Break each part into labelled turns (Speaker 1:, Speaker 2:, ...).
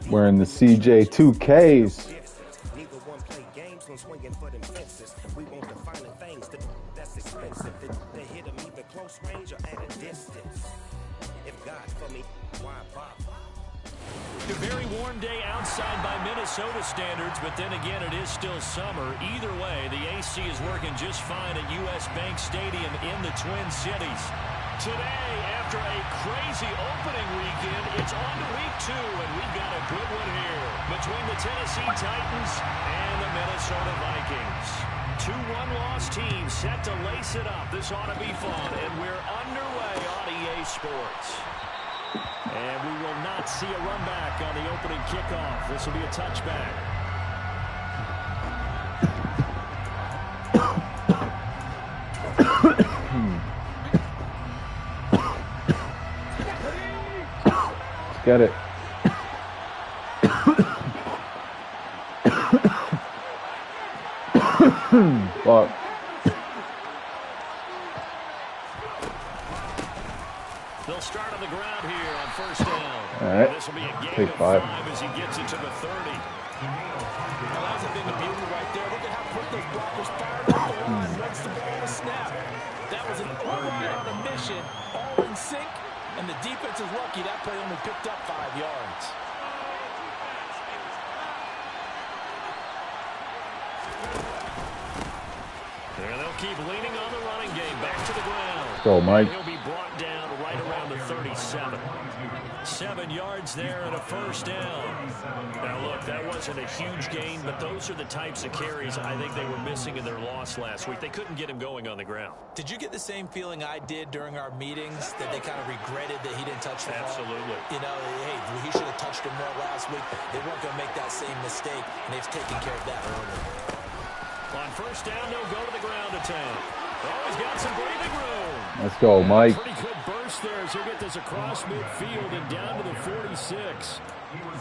Speaker 1: Wearing the CJ2Ks.
Speaker 2: Neither one play games when swinging for them fences. We want defining things that's expensive. They hit them either close range or at a distance. If God's for me, why bother?
Speaker 3: A very warm day outside by Minnesota standards, but then again, it is still summer. Either way, the AC is working just fine at U.S. Bank Stadium in the Twin Cities. Today, after a crazy opening weekend, it's on to week 2, and we've got a good one here between the Tennessee Titans and the Minnesota Vikings. 2 one-loss teams set to lace it up. This ought to be fun, and we're underway on EA Sports. And we will not see a run back on the opening kickoff. This will be a touchback.
Speaker 1: Let's get it. Fuck.
Speaker 3: They'll start on the ground here on first down.
Speaker 1: All right.
Speaker 3: This will be a gain
Speaker 1: Take
Speaker 3: of
Speaker 1: 5
Speaker 3: as he gets it to the 30.
Speaker 4: Well, that's a thing of beauty right there. Look at how quick those blockers fired off the line once the ball was snapped. That was an override on a mission, all in sync, and the defense is lucky that play only picked up 5 yards.
Speaker 3: And they'll keep leaning on the running game. Back to the ground.
Speaker 1: Go, Mike.
Speaker 3: He'll be brought down right around the 37. 7 yards there and a first down. Now, look, that wasn't a huge gain, but those are the types of carries I think they were missing in their loss last week. They couldn't get him going on the ground.
Speaker 4: Did you get the same feeling I did during our meetings, that they kind of regretted that he didn't touch the ball?
Speaker 3: Absolutely.
Speaker 4: You know, hey, he should have touched him more last week. They weren't going to make that same mistake, and they've taken care of that early.
Speaker 3: On first down, they'll go to the ground attack. Oh, he's got some breathing room.
Speaker 1: Let's go, Mike.
Speaker 3: Pretty good burst there as he'll get this across midfield and down to the 46.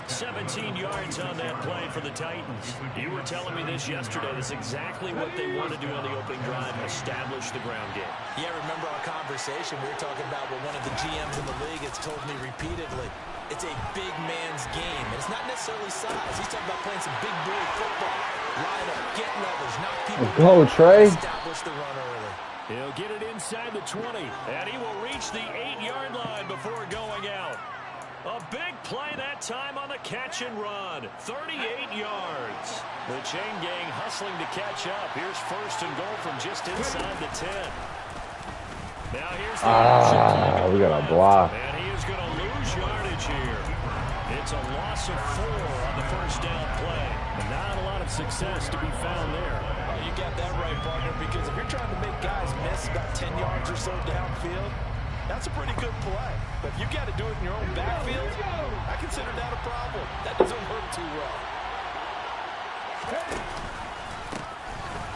Speaker 3: 17 yards on that play for the Titans. You were telling me this yesterday. That's exactly what they want to do on the opening drive, establish the ground game.
Speaker 4: Yeah, remember our conversation? We were talking about what one of the GMs in the league has told me repeatedly. It's a big man's game. And it's not necessarily size. He's talking about playing some big boy football. Line up, get levers, knock people
Speaker 1: Let's go, Trey.
Speaker 4: Establish the run early.
Speaker 3: He'll get it inside the 20, and he will reach the 8-yard line before going out. A big play that time on the catch and run. 38 yards. The chain gang hustling to catch up. Here's first and goal from just inside the 10. Now here's the
Speaker 1: we got a block.
Speaker 3: And he is going to lose yardage here. It's a loss of 4 on the first down play. Not a lot of success to be found there.
Speaker 4: Well, you got that right, partner, because if you're trying to make guys miss about 10 yards or so downfield, that's a pretty good play. But if you got to do it in your own backfield, I consider that a problem. That doesn't work too well.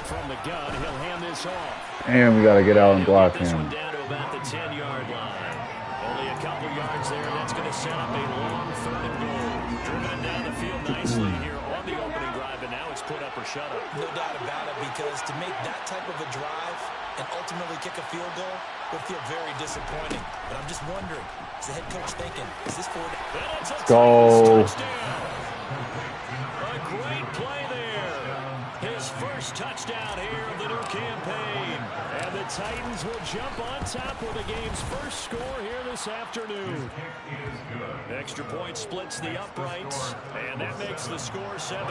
Speaker 3: From the gun, he'll hand this off.
Speaker 1: And we got to get out and block
Speaker 3: This one
Speaker 1: him.
Speaker 3: down to about the 10-yard line. Only a couple yards there. That's going to set up a long third and goal. Driven it down the field nicely here on the opening drive, and now it's put up or shut up.
Speaker 4: No doubt about it, because to make that type of a drive and ultimately kick a field goal would feel very disappointing. But I'm just wondering, is the head coach thinking, is this for
Speaker 3: Let's
Speaker 1: go.
Speaker 3: A great play there. His first touchdown here of the new campaign. And the Titans will jump on top with the game's first score here this afternoon. Extra point splits the uprights, and that makes the score 7-0.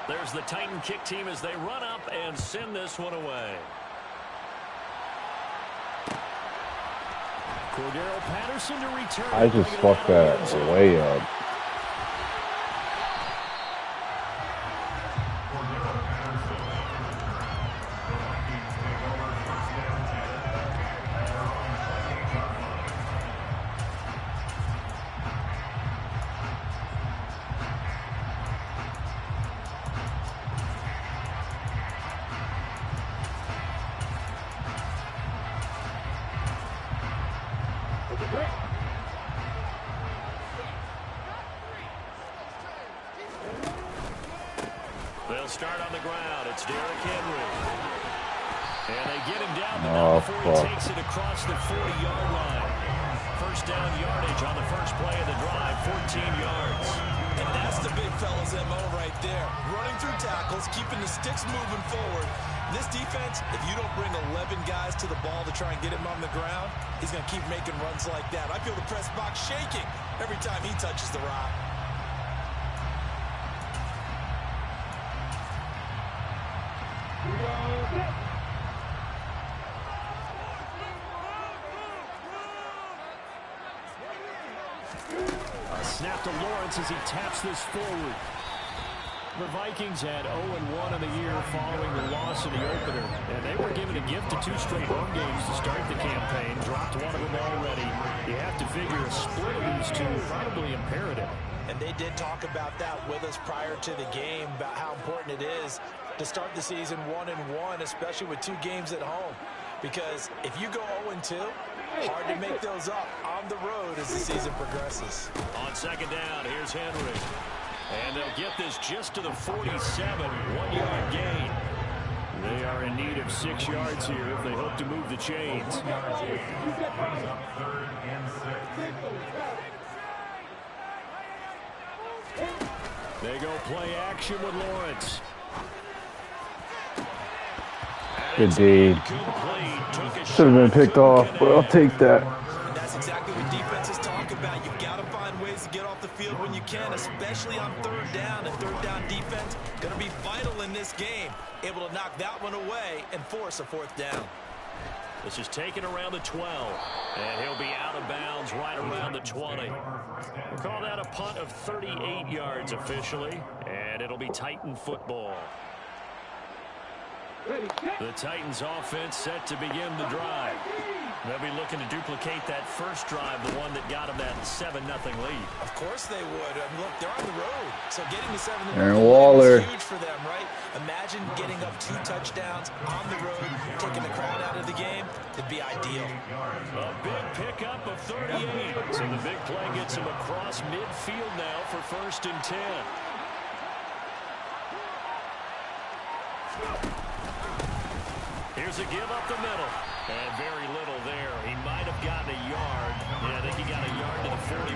Speaker 3: There's the Titan kick team as they run up and send this one away. Cordero Patterson to return.
Speaker 1: I just fucked that way up.
Speaker 3: They'll start on the ground. It's Derrick Henry. And they get him down, but
Speaker 1: Oh,
Speaker 3: not before
Speaker 1: fuck.
Speaker 3: he takes it across the 40-yard line. First down yardage on the first play of the drive, 14 yards.
Speaker 4: And that's the big fella's MO right there. Running through tackles, keeping the sticks moving forward. This defense, if you don't bring 11 guys to the ball to try and get him on the ground, he's going to keep making runs like that. I feel the press box shaking every time he touches the rock.
Speaker 3: A snap to Lawrence as he taps this forward. The Vikings had 0-1 in the year following the loss in the opener, and they were given a gift of 2 straight home games to start the campaign. Dropped one of them already. You have to figure a split of these two is probably imperative.
Speaker 4: And they did talk about that with us prior to the game, about how important it is to start the season 1-1, especially with 2 games at home. Because if you go 0-2, hard to make those up on the road as the season progresses.
Speaker 3: On second down, here's Henry. And they'll get this just to the 47, 1-yard gain. They are in need of 6 yards here if they hope to move the chains. They go play action with Lawrence.
Speaker 1: Good deed. Should have been picked off, but I'll take that.
Speaker 4: And that's exactly what defenses talk about. You've got to find ways to get off the field when you can, especially on third down. And third down defense going to be vital in this game. Able to knock that one away and force a 4th down.
Speaker 3: This is taken around the 12, and he'll be out of bounds right around the 20. We'll call that a punt of 38 yards officially, and it'll be Titan football. The Titans offense set to begin the drive. They'll be looking to duplicate that first drive, the one that got them that 7-0 lead.
Speaker 4: Of course they would. I mean, look, they're on the road. So getting to 7-0
Speaker 1: Aaron Waller.
Speaker 4: is huge for them, right? Imagine getting up 2 touchdowns on the road, taking the crowd out of the game. It'd be ideal.
Speaker 3: A big pickup of 38. So the big play gets him across midfield now for 1st and 10. Here's a give up the middle. And very little there. He might have gotten a yard. Yeah, I think he got a yard to the 41.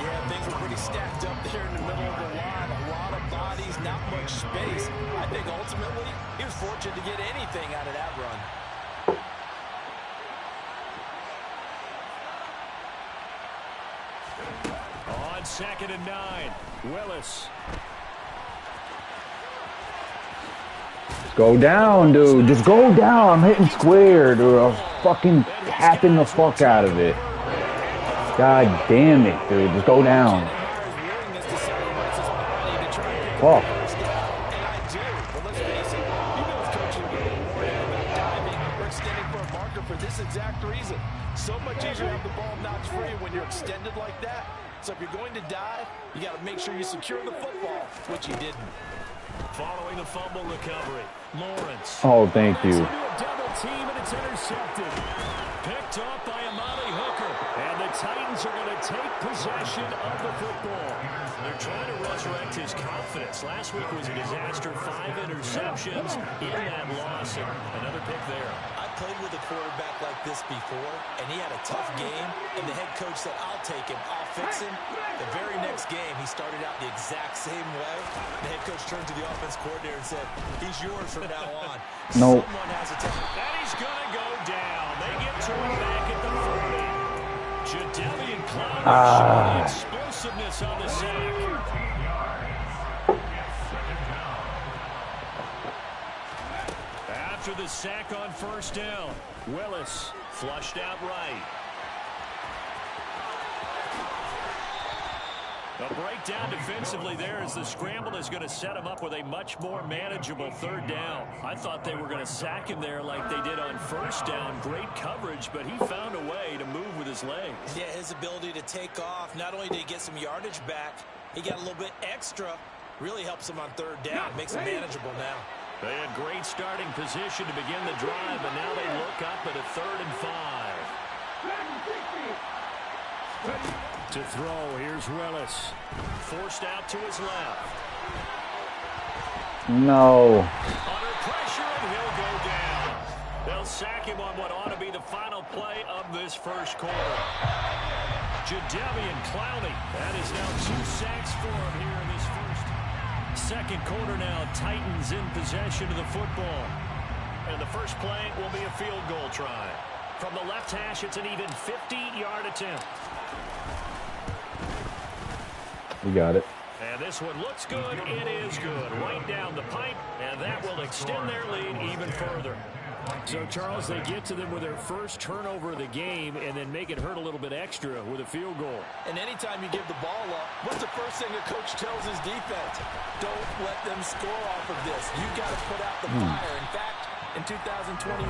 Speaker 4: Yeah, things were pretty stacked up there in the middle of the line. A lot of bodies, not much space. I think ultimately he was fortunate to get anything out of that run.
Speaker 3: On 2nd and 9, Willis.
Speaker 1: Just go down, dude. Just go down. I'm hitting square, dude. I was fucking tapping the fuck out of it. God damn it, dude. Just go down. Fuck.
Speaker 4: For this exact reason. So much easier to have the ball knocked free when you're extended like that. So if you're going to dive, you got to make sure you secure the football, which he didn't.
Speaker 3: Following the fumble recovery, Lawrence.
Speaker 1: Oh, thank you.
Speaker 3: A double team and it's intercepted. Picked off by Amani Hooker. And the Titans are going to take possession of the football. They're trying to resurrect his confidence. Last week was a disaster. 5 interceptions in that loss. And another pick there.
Speaker 4: I played with a quarterback like this before, and he had a tough game, and the head coach said, I'll take him, I'll fix him. The very next game, he started out the exact same way. The head coach turned to the offense coordinator and said, he's yours from now on.
Speaker 1: Nope.
Speaker 4: Someone has a time.
Speaker 3: And he's going to go down. They get to him back at the 40. Jadeveon Clowney showing explosiveness on the sack. After the sack on 1st down, Willis flushed out right. A breakdown defensively there as the scramble is going to set him up with a much more manageable 3rd down. I thought they were going to sack him there like they did on 1st down. Great coverage, but he found a way to move with his legs.
Speaker 4: Yeah, his ability to take off, not only did he get some yardage back, he got a little bit extra. Really helps him on 3rd down, makes him manageable now.
Speaker 3: They had great starting position to begin the drive, and now they look up at a 3rd and 5. To throw, here's Willis. Forced out to his left.
Speaker 1: No.
Speaker 3: Under pressure, and he'll go down. They'll sack him on what ought to be the final play of this first quarter. Jadeveon Clowney. That is now 2 sacks for him here in this second quarter now. Titans in possession of the football. And the first play will be a field goal try. From the left hash, it's an even 50-yard attempt.
Speaker 1: You got it.
Speaker 3: And this one looks good. It is good. Right down the pipe, and that will extend their lead even further. So, Charles, they get to them with their first turnover of the game and then make it hurt a little bit extra with a field goal. And anytime you give the ball up, what's the first thing a coach tells his defense? Don't let them score off of this. You've got to put out the fire. In fact, in 2021,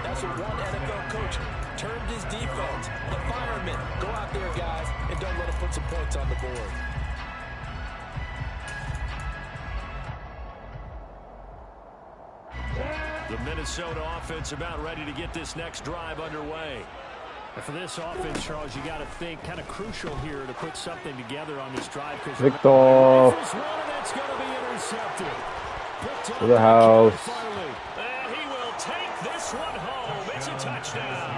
Speaker 3: that's what one NFL coach termed his defense. The firemen. Go out there, guys, and don't let them put some points on the board. The Minnesota offense about ready to get this next drive underway. And for this offense, Charles, you got to think kind of crucial here to put something together on this drive.
Speaker 1: Victor. To the house.
Speaker 3: And he will take this one home. It's a touchdown.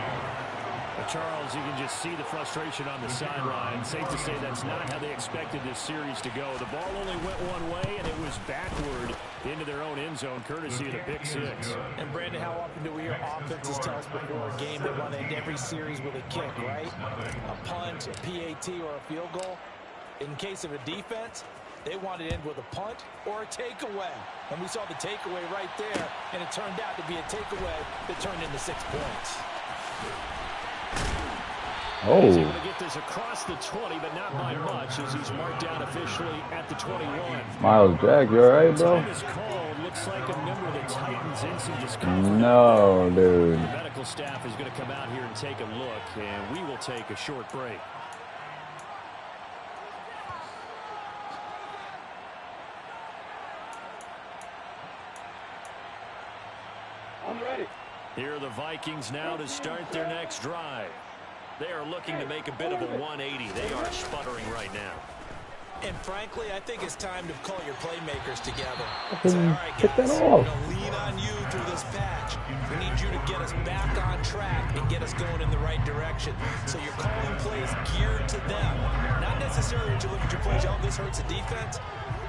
Speaker 3: Charles, you can just see the frustration on the sideline. Safe to say that's not how they expected this series to go. The ball only went one way, and it was backward into their own end zone, courtesy of the pick six. And, Brandon, how often do we hear offenses tell us before a game they want to end every series with a kick, right? A punt, a PAT, or a field goal. In case of a defense, they want to end with a punt or a takeaway. And we saw the takeaway right there, and it turned out to be a takeaway that turned into 6 points.
Speaker 1: Oh.
Speaker 3: He's able to get this across the 20, but not by much, as he's marked down officially at the 21.
Speaker 1: Miles Jack, you all right, bro?
Speaker 3: Time is called. Looks like a member of the Titans in some discomfort.
Speaker 1: No, dude.
Speaker 3: The medical staff is going to come out here and take a look, and we will take a short break.
Speaker 5: I'm ready.
Speaker 3: Here are the Vikings now to start their next drive. They are looking to make a bit of a 180. They are sputtering right now. And frankly, I think it's time to call your playmakers together. Say, all right, guys, we're going to lean on you through this patch. We need you to get us back on track and get us going in the right direction. So you're calling plays geared to them. Not necessarily that you look at your plays, oh, this hurts the defense.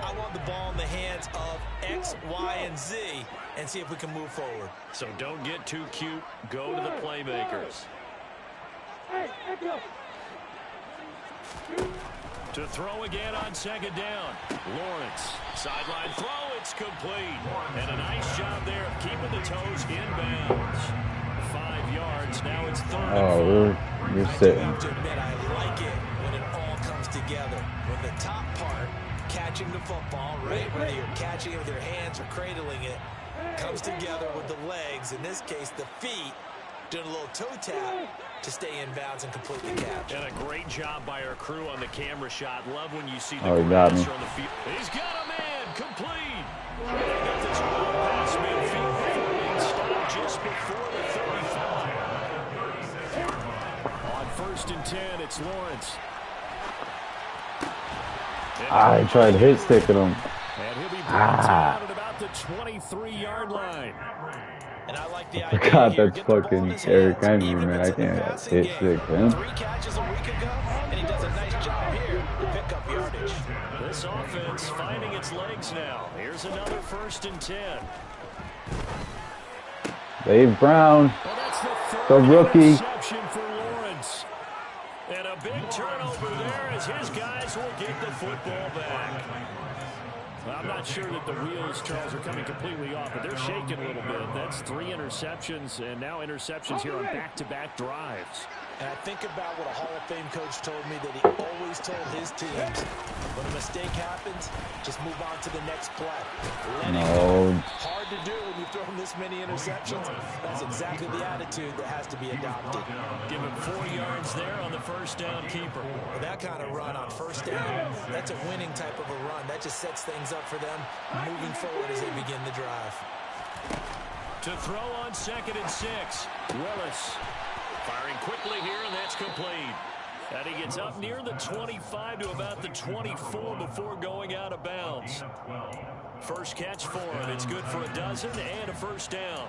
Speaker 3: I want the ball in the hands of X, Y, and Z and see if we can move forward. So don't get too cute. Go to the playmakers. To throw again on second down. Lawrence, sideline throw, it's complete. And a nice job there of keeping the toes inbounds. 5 yards, now it's third.
Speaker 1: Oh, you're sitting.
Speaker 3: I do have to admit, I like it when it all comes together. When the top part, catching the football, right, whether you're catching it with your hands or cradling it, comes together with the legs, in this case the feet, doing a little toe tap to stay in bounds and complete the catch. And a great job by our crew on the camera shot. Love when you see the passer on the field. He's got a man, complete. They got this ball past midfield and stopped just before the 35. On 1st and 10, it's Lawrence.
Speaker 1: I tried hit sticking him.
Speaker 3: And he'll be brought down at about the 23-yard line. And I like the idea.
Speaker 1: God, that's fucking Eric Henry, man. I can't hit stick him.
Speaker 3: 3 catches a week ago, and he does a nice job here to pick up yardage. This offense finding its legs now. Here's another 1st and 10.
Speaker 1: Dave Brown,
Speaker 3: Well, that's
Speaker 1: the rookie.
Speaker 3: Interception for Lawrence. And a big turnover there as his guys will get the football back. I'm not sure that the wheels, Charles, are coming completely off, but they're shaking a little bit. That's 3 interceptions, and now interceptions here on back-to-back drives. And I think about what a Hall of Fame coach told me that he always told his teams, when a mistake happens, just move on to the next play. Let it go. Hard to do when you've thrown this many interceptions. That's exactly the attitude that has to be adopted. Give him 4 yards there on the 1st down keeper. Well, that kind of run on 1st down, that's a winning type of a run. That just sets things up for them moving forward as they begin the drive. To throw on 2nd and 6, Willis. Firing quickly here, and that's complete. And he gets up near the 25 to about the 24 before going out of bounds. First catch for him. It's good for a dozen and a first down.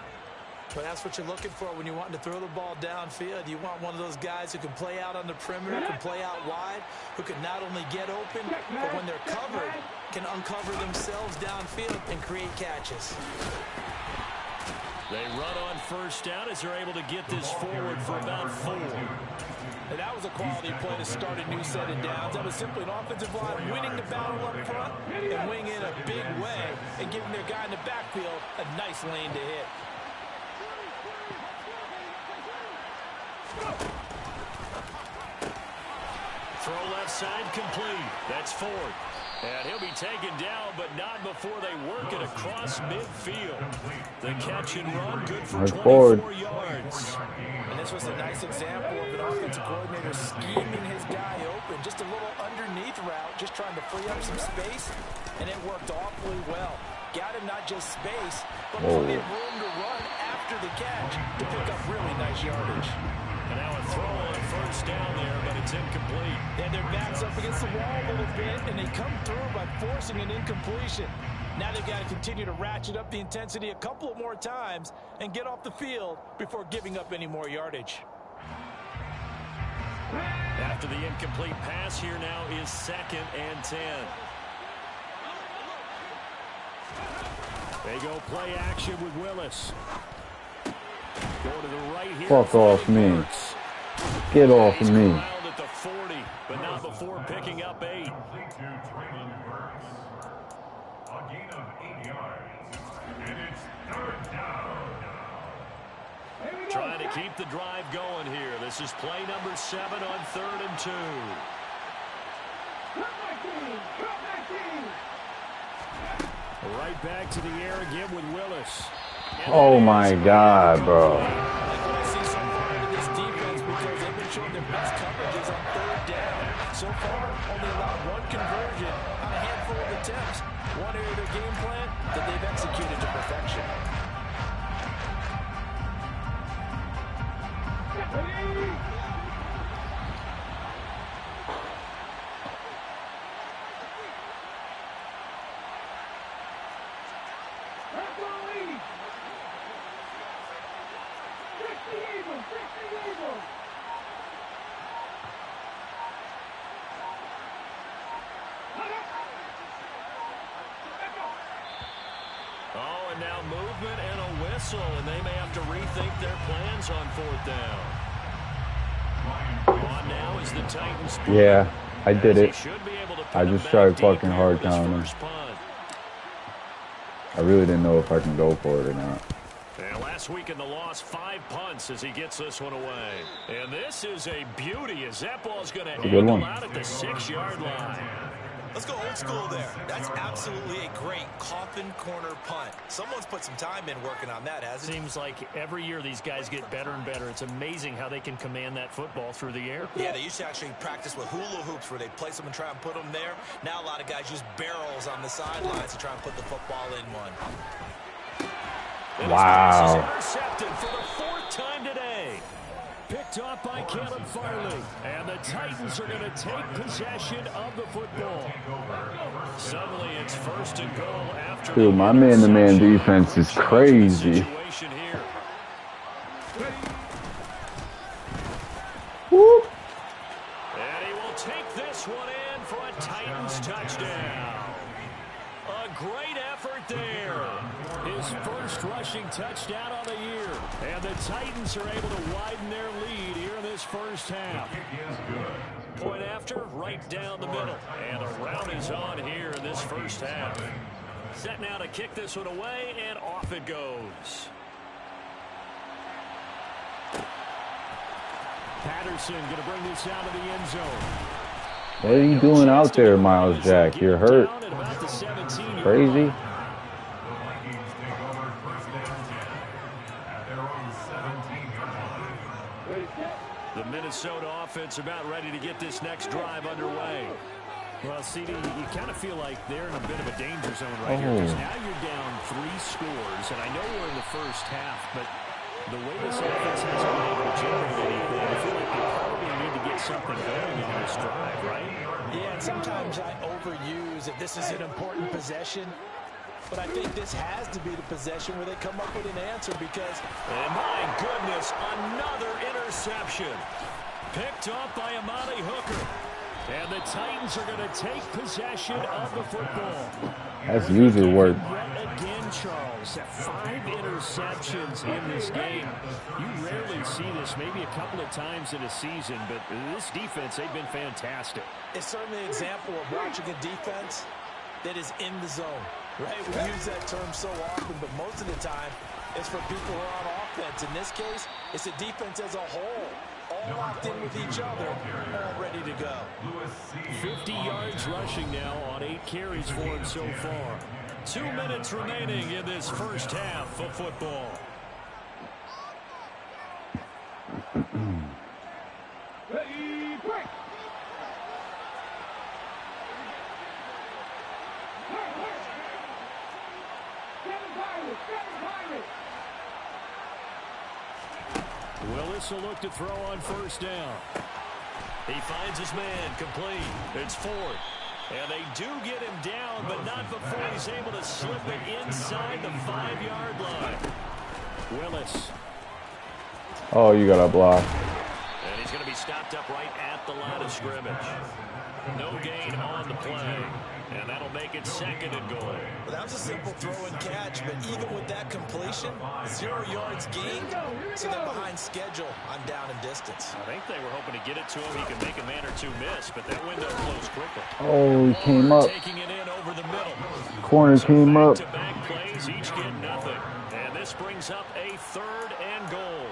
Speaker 4: But that's what you're looking for when you're wanting to throw the ball downfield. You want one of those guys who can play out on the perimeter, can play out wide, who can not only get open, but when they're covered, can uncover themselves downfield and create catches.
Speaker 3: They run on first down as they're able to get this forward for about 4.
Speaker 4: And that was a quality play to start a new set of downs. That was simply an offensive line winning the battle up front and winning in a big way and giving their guy in the backfield a nice lane to hit.
Speaker 3: Throw left side complete. That's Ford. And he'll be taken down, but not before they work it across midfield. The catch and run, good for 24 yards.
Speaker 4: And this was a nice example of an offensive coordinator scheming his guy open. Just a little underneath route, just trying to free up some space, and it worked awfully well. Got him not just space, but plenty of room to run after the catch to pick up really nice yardage.
Speaker 3: And now a throw on first down there, but it's incomplete.
Speaker 4: And their back's up against the wall a little bit, and they come through by forcing an incompletion. Now they've got to continue to ratchet up the intensity a couple of more times and get off the field before giving up any more yardage.
Speaker 3: After the incomplete pass, here now is 2nd and 10. They go play action with Willis. Go to the right here.
Speaker 1: Fuck off me. Get off of me.
Speaker 3: At the 40, but not before picking up 8.
Speaker 6: A gain of 8 yards. And it's 3rd down.
Speaker 3: Trying to keep the drive going here. This is play number 7 on 3rd and 2. Right back to the air again with Willis.
Speaker 1: Oh my God, bro.
Speaker 4: I see so far in this defense because they've been showing their best coverages on 3rd down. So far, only allowed 1 conversion on a handful of attempts. One area of their game plan that they've executed to perfection.
Speaker 3: Oh, and now movement and a whistle, and they may have to rethink their plans on 4th down. On now is the Titans.
Speaker 1: Yeah, I did it. I just tried fucking hard counting. I really didn't know if I can go for it or not.
Speaker 3: And last week in the loss, 5 punts as he gets this one away. And this is a beauty as that ball's going to angle out at the 6-yard line.
Speaker 7: Let's go old school there. That's absolutely a great coffin corner punt. Someone's put some time in working on that, hasn't it?
Speaker 3: Seems like every year these guys get better and better. It's amazing how they can command that football through the air.
Speaker 7: Yeah, they used to actually practice with hula hoops where they place them and try and put them there. Now a lot of guys use barrels on the sidelines to try and put the football in one.
Speaker 1: Wow.
Speaker 3: Intercepted for the 4th time today. Picked off by Caleb Farley. And the Titans are going to take possession of the football. Suddenly it's 1st and goal after.
Speaker 1: Dude, my man-to-man defense is crazy. Whoop.
Speaker 3: And he will take this one in for a Titans touchdown. A great effort there. His first rushing touchdown on the year. And the Titans are able to widen their lead here in this first half. Point after, right down the middle. And a rout is on here in this first half. Set now to kick this one away, and off it goes. Patterson going to bring this out of the end zone.
Speaker 1: What are you doing out there, Miles Jack? You're hurt. Crazy.
Speaker 3: The Minnesota offense about ready to get this next drive underway. Well, CD, you kind of feel like they're in a bit of a danger zone right here. Because now you're down 3 scores, and I know we're in the first half, but the way this offense hasn't been able to generate anything, I feel like they probably need to get something going this drive, right?
Speaker 4: Yeah, and sometimes I overuse that this is an important possession. But I think this has to be the possession where they come up with an answer because...
Speaker 3: And my goodness, another interception. Picked off by Amani Hooker. And the Titans are going to take possession of the football.
Speaker 1: That's usually work.
Speaker 3: Again, Charles, 5 interceptions in this game. You rarely see this, maybe a couple of times in a season, but this defense, they've been fantastic.
Speaker 4: It's certainly an example of watching a defense that is in the zone, right? We use that term so often, but most of the time, it's for people who are on offense. In this case, it's a defense as a whole, all locked in with each other, all ready to go.
Speaker 3: 50 yards rushing now on 8 carries for him so far. 2 minutes remaining in this first half of football.
Speaker 5: Ready, break.
Speaker 3: Willis will look to throw on first down. He finds his man complete. It's Ford. And they do get him down, but not before he's able to slip it inside the 5-yard line. Willis.
Speaker 1: Oh, you got a block.
Speaker 3: And he's going to be stopped up right at the line of scrimmage. No gain on the play. And that'll make it 2nd and goal.
Speaker 4: Well, that was a simple throw and catch, but even with that completion, 0 yards gained, so they're behind schedule on down and distance.
Speaker 3: I think they were hoping to get it to him. He could make a man or two miss, but that window closed quickly.
Speaker 1: Oh, he came up.
Speaker 3: Taking it in over the middle.
Speaker 1: Corner came up.
Speaker 3: Back-to-back plays, each get nothing. And this brings up a 3rd and goal.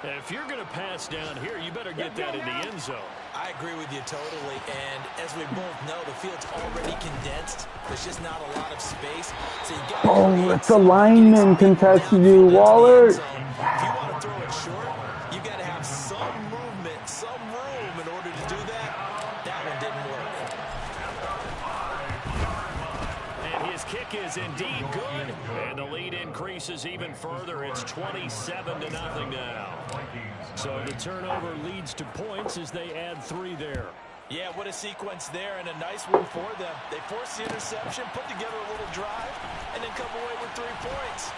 Speaker 3: And if you're going to pass down here, you better get that in the end zone.
Speaker 4: I agree with you totally, and as we both know, the field's already condensed. There's just not a lot of space. So you got
Speaker 1: Oh, it's a lineman contested you, Waller.
Speaker 4: If you want to throw it short, you got to have some movement, some room in order to do that. That one didn't work.
Speaker 3: And his kick is indeed good. And the lead increases even further. It's 27-0 now. So the turnover leads to points as they add 3 there.
Speaker 4: Yeah, what a sequence there, and a nice one for them. They force the interception, put together a little drive, and then come away with 3 points.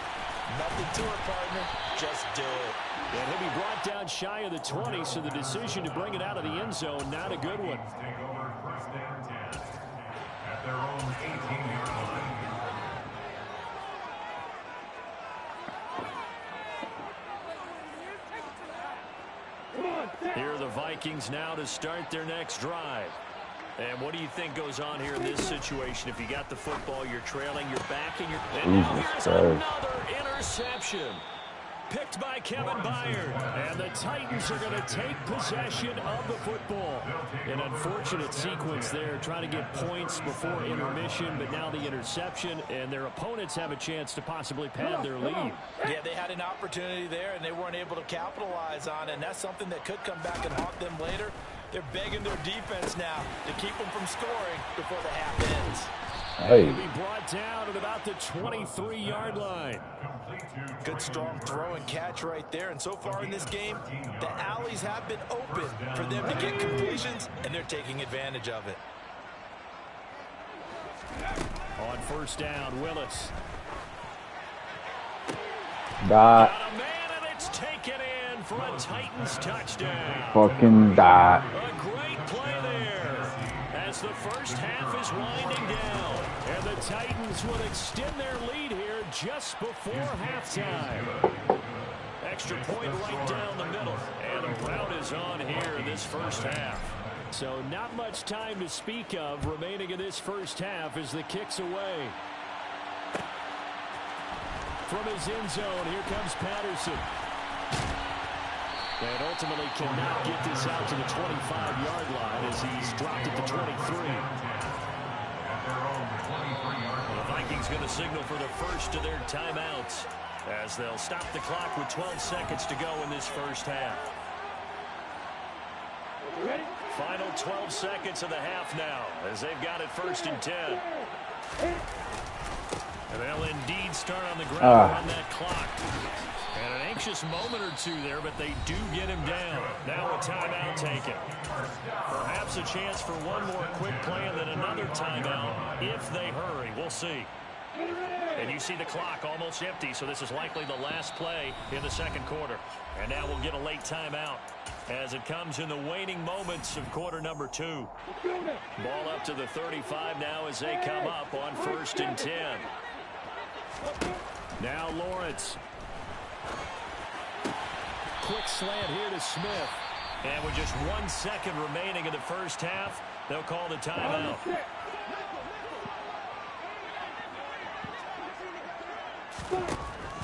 Speaker 4: Nothing to it, partner. Just do it.
Speaker 3: And he'll be brought down shy of the 20, so the decision to bring it out of the end zone, not a good one.
Speaker 6: Take over 1st and 10 at their own 18-yard line.
Speaker 3: Here are the Vikings now to start their next drive. And what do you think goes on here in this situation? If you got the football, you're trailing, you're back, and now here's another interception. Picked by Kevin Byard. And the Titans are going to take possession of the football. An unfortunate sequence there, trying to get points before intermission, but now the interception, and their opponents have a chance to possibly pad their lead.
Speaker 4: Yeah, they had an opportunity there, and they weren't able to capitalize on it, and that's something that could come back and haunt them later. They're begging their defense now to keep them from scoring before the half ends.
Speaker 1: Hey.
Speaker 3: He'll be brought down at about the 23-yard line.
Speaker 4: Good strong throw and catch right there. And so far in this game, the alleys have been open for them to get completions, and they're taking advantage of it.
Speaker 3: On first down, Willis.
Speaker 1: Dot.
Speaker 3: Got a man, and it's taken in for a Titans touchdown.
Speaker 1: Fucking dot.
Speaker 3: A great play there as the first half is winding down. And the Titans will extend their lead here just before halftime. Extra point right down the middle. And the route is on here in this first half. So not much time to speak of remaining in this first half as the kick's away. From his end zone, here comes Patterson. And ultimately cannot get this out to the 25-yard line as he's dropped at the 23. The Vikings going to signal for the first of their timeouts as they'll stop the clock with 12 seconds to go in this first half. Final 12 seconds of the half now as they've got it 1st and 10. And they'll indeed start on the ground on that clock. And an anxious moment or two there, but they do get him down. Now a timeout taken. Perhaps a chance for one more quick play and then another timeout if they hurry. We'll see. And you see the clock almost empty, so this is likely the last play in the second quarter. And now we'll get a late timeout as it comes in the waning moments of quarter number 2. Ball up to the 35 now as they come up on 1st and 10. Now Lawrence. Quick slant here to Smith. And with just 1 second remaining in the first half, they'll call the timeout.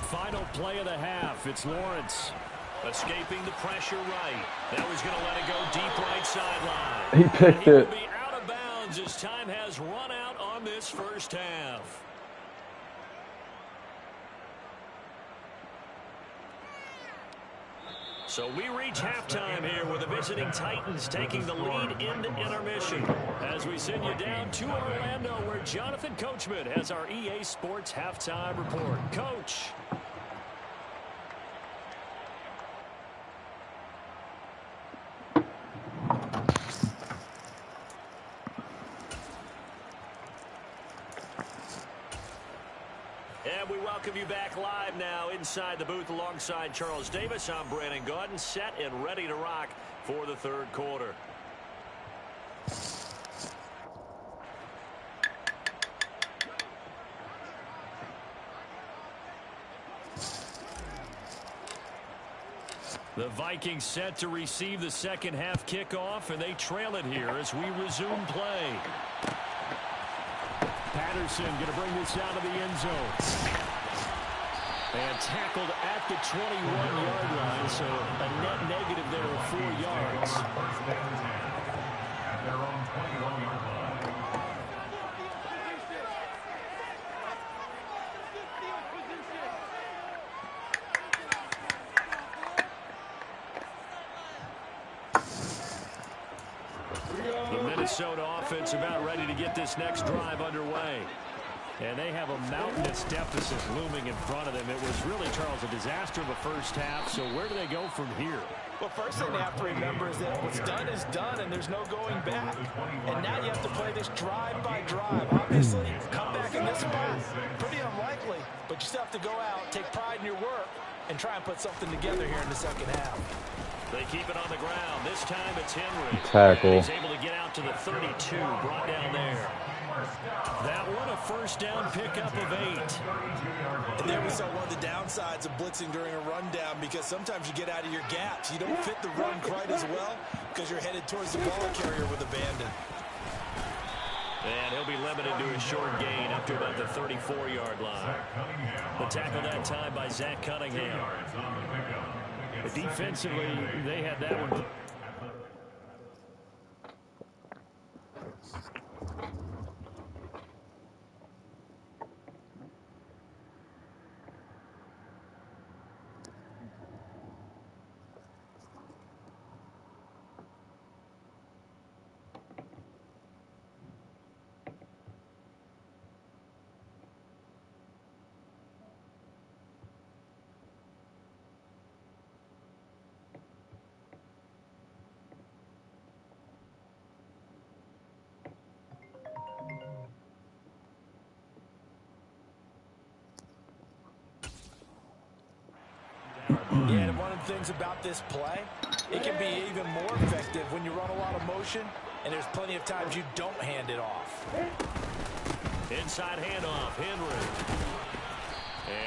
Speaker 3: Final play of the half. It's Lawrence escaping the pressure right. Now he's going to let it go deep right sideline.
Speaker 1: He picked it.
Speaker 3: Will be out of bounds as time has run out on this first half. So we reach halftime here with the visiting Titans taking the lead into intermission. As we send you down to Orlando where Jonathan Coachman has our EA Sports halftime report. Coach. And we welcome you back live now inside the booth alongside Charles Davis. I'm Brandon Gaudin, set and ready to rock for the third quarter. The Vikings set to receive the second half kickoff, and they trail it here as we resume play. Patterson going to bring this out of the end zone. And tackled at the 21-yard line, so a net negative there of 4 yards.
Speaker 6: At their own 21-yard line.
Speaker 3: The Minnesota offense about ready to get this next drive underway. And they have a mountainous deficit looming in front of them. It was really, Charles, a disaster of a first half. So where do they go from here?
Speaker 4: Well, first thing they have to remember is that what's done is done, and there's no going back. And now you have to play this drive by drive. Obviously, come back in this spot, pretty unlikely. But you still have to go out, take pride in your work, and try and put something together here in the second half.
Speaker 3: They keep it on the ground. This time it's Henry.
Speaker 1: Tackle.
Speaker 3: He's able to get out to the 32, brought down there. That one a first down pickup of 8.
Speaker 7: And there we saw one of the downsides of blitzing during a rundown, because sometimes you get out of your gaps. You don't fit the run quite as well because you're headed towards the ball carrier with abandon.
Speaker 3: And he'll be limited to a short gain up to about the 34-yard line. The tackle that time by Zach Cunningham. But defensively, they had that one.
Speaker 4: Yeah, and one of the things about this play, it can be even more effective when you run a lot of motion, and there's plenty of times you don't hand it off.
Speaker 3: Inside handoff, Henry.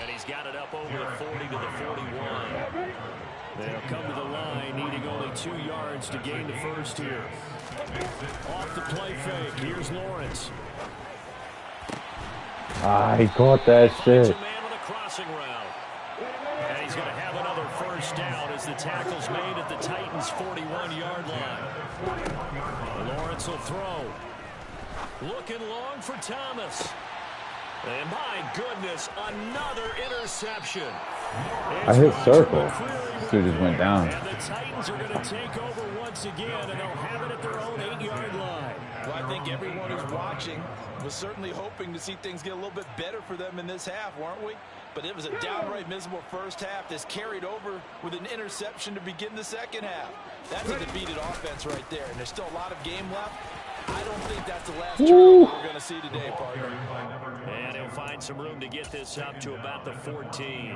Speaker 3: And he's got it up over the 40 to the 41. They'll come to the line, needing only 2 yards to gain the first here. Off the play fake, here's Lawrence.
Speaker 1: Ah, he caught that shit.
Speaker 3: A man on a crossing route. And he's going to have another first down as the tackle's made at the Titans' 41-yard line. Lawrence will throw. Looking long for Thomas. And my goodness, another interception.
Speaker 1: I hit circle. Dude just went down.
Speaker 3: And the Titans are going to take over once again, and they'll have it at their own 8-yard line.
Speaker 4: Well, I think everyone who's watching was certainly hoping to see things get a little bit better for them in this half, weren't we?
Speaker 7: but it was a downright miserable first half. This carried over with an interception to begin the second half. That's a defeated offense right there, and there's still a lot of game left. I don't think that's the last turnover we're going to see today, partner.
Speaker 3: And he'll find some room to get this up to about the 14.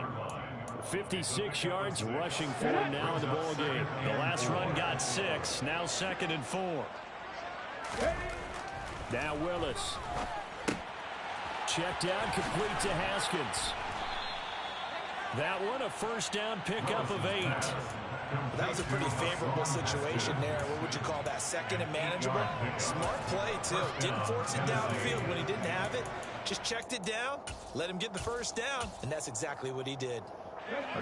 Speaker 3: 56 yards rushing for him now in the ball game. The last run got 6. Now 2nd and 4. Now Willis. Check down, complete to Haskins. That one a first down pickup of 8.
Speaker 7: That was a pretty favorable situation there. What would you call that? 2nd and manageable? Smart play, too. Didn't force it downfield when he didn't have it. Just checked it down, let him get the first down, and that's exactly what he did.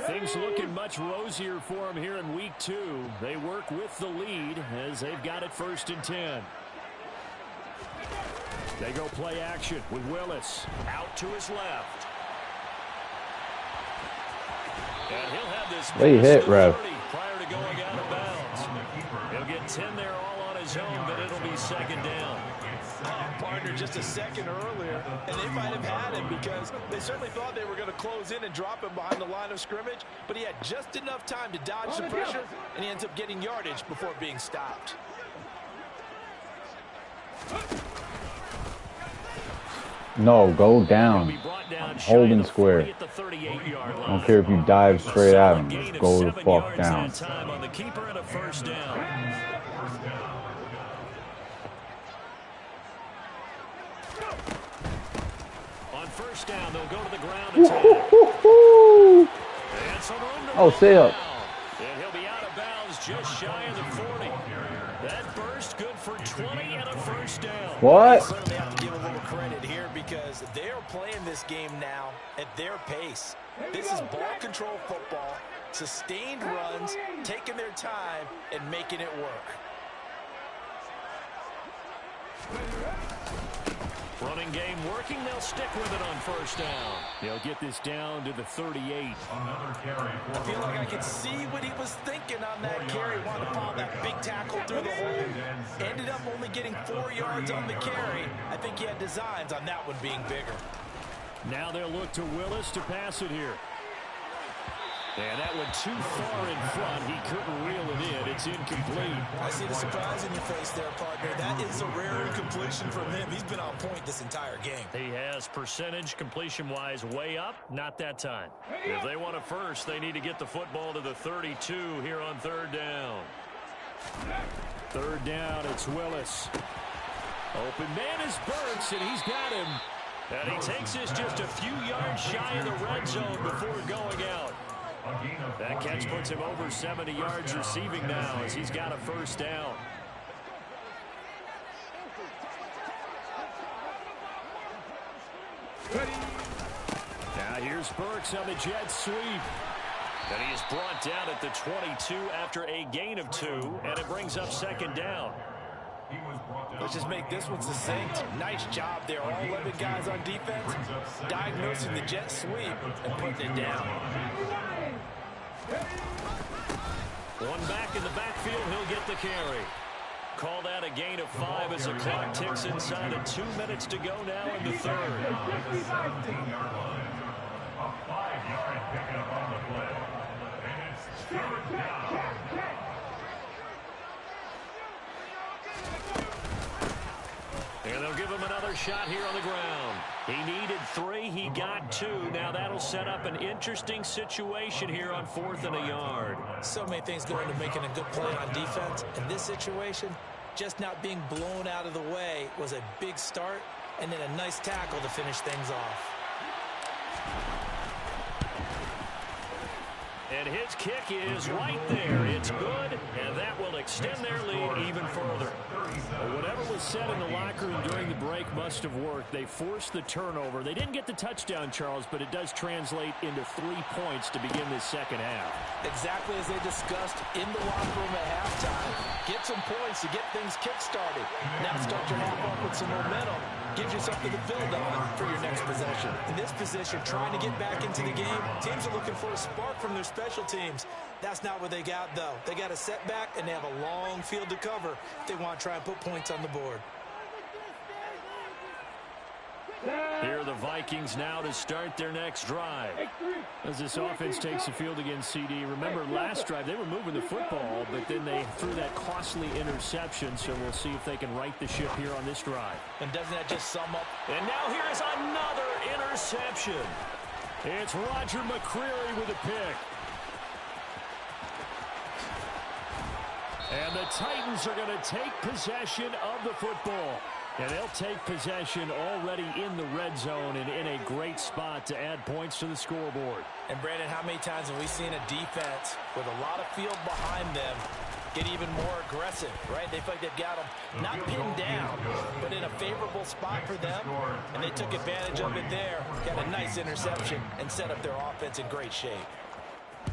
Speaker 3: Things looking much rosier for him here in week 2. They work with the lead as they've got it 1st and 10. They go play action with Willis. Out to his left. And he'll have this
Speaker 1: They hit, Rev.
Speaker 3: prior to going out of bounds. He'll get 10 there all on his own, but it'll be 2nd down.
Speaker 7: Partner just a second earlier, and they might have had him because they certainly thought they were going to close in and drop him behind the line of scrimmage, but he had just enough time to dodge the pressure, and he ends up getting yardage before being stopped.
Speaker 1: No, go down. Holding square. I don't care if you dive straight at him. Just go the fuck down.
Speaker 3: On the keeper and a first down. On first down, they'll go to the ground attack.
Speaker 1: Oh, stay up.
Speaker 3: And he'll be out of bounds just shy of the 40. That burst good for 20 and a first down.
Speaker 1: What?
Speaker 7: Certainly have to give a little credit here because they are playing this game now at their pace. This is ball control football, sustained runs, taking their time and making it work.
Speaker 3: Running game working. They'll stick with it on first down. They'll get this down to the 38.
Speaker 7: I feel like I can see what he was thinking on that carry. Wanted to follow that big tackle through the hole. Ended up only getting 4 yards on the carry. I think he had designs on that one being bigger.
Speaker 3: Now they'll look to Willis to pass it here. And that went too far in front. He couldn't reel it in. It's incomplete.
Speaker 7: I see the surprise in your face there, partner. That is a rare incompletion from him. He's been on point this entire game.
Speaker 3: He has percentage completion-wise way up. Not that time. If they want a first, they need to get the football to the 32 here on 3rd down. 3rd down, it's Willis. Open man is Burks, and he's got him. And he takes this just a few yards shy of the red zone before going out. That catch puts him over 70 yards receiving now as he's got a first down. Now here's Burks on the jet sweep. And he is brought down at the 22 after a gain of 2, and it brings up 2nd down.
Speaker 7: Let's just make this one succinct. Nice job there. All 11 guys on defense diagnosing the jet sweep and putting it down.
Speaker 3: One back in the backfield, he'll get the carry. Call that a gain of 5 as the clock ticks inside of 2 minutes to go now in the 3rd.
Speaker 6: A 5-yard pickup on the play. And it's 3rd down.
Speaker 3: And they'll give him another shot here on the ground. He needed 3. He got 2. Now that'll set up an interesting situation here on 4th and a yard.
Speaker 7: So many things go into making a good play on defense. In this situation, just not being blown out of the way was a big start, and then a nice tackle to finish things off.
Speaker 3: And his kick is right there. It's good, and that will extend their lead even further. Well, whatever was said in the locker room during the break must have worked. They forced the turnover. They didn't get the touchdown, Charles, but it does translate into 3 points to begin this second half.
Speaker 7: Exactly as they discussed in the locker room at halftime. Get some points to get things kick-started. Now start your half off with some momentum. Gives you something to build on for your next possession. In this position, trying to get back into the game, teams are looking for a spark from their special teams. That's not what they got, though. They got a setback, and they have a long field to cover if they want to try and put points on the board.
Speaker 3: Here are the Vikings now to start their next drive. As this offense takes the field against CD, remember last drive they were moving the football, but then they threw that costly interception, so we'll see if they can right the ship here on this drive.
Speaker 7: And doesn't that just sum up?
Speaker 3: And now here's another interception. It's Roger McCreary with a pick. And the Titans are going to take possession of the football. And they'll take possession already in the red zone and in a great spot to add points to the scoreboard.
Speaker 7: And, Brandon, how many times have we seen a defense with a lot of field behind them get even more aggressive, right? They feel like they've got them not pinned down, but in a favorable spot for them, and they took advantage of it there, got a nice interception, and set up their offense in great shape.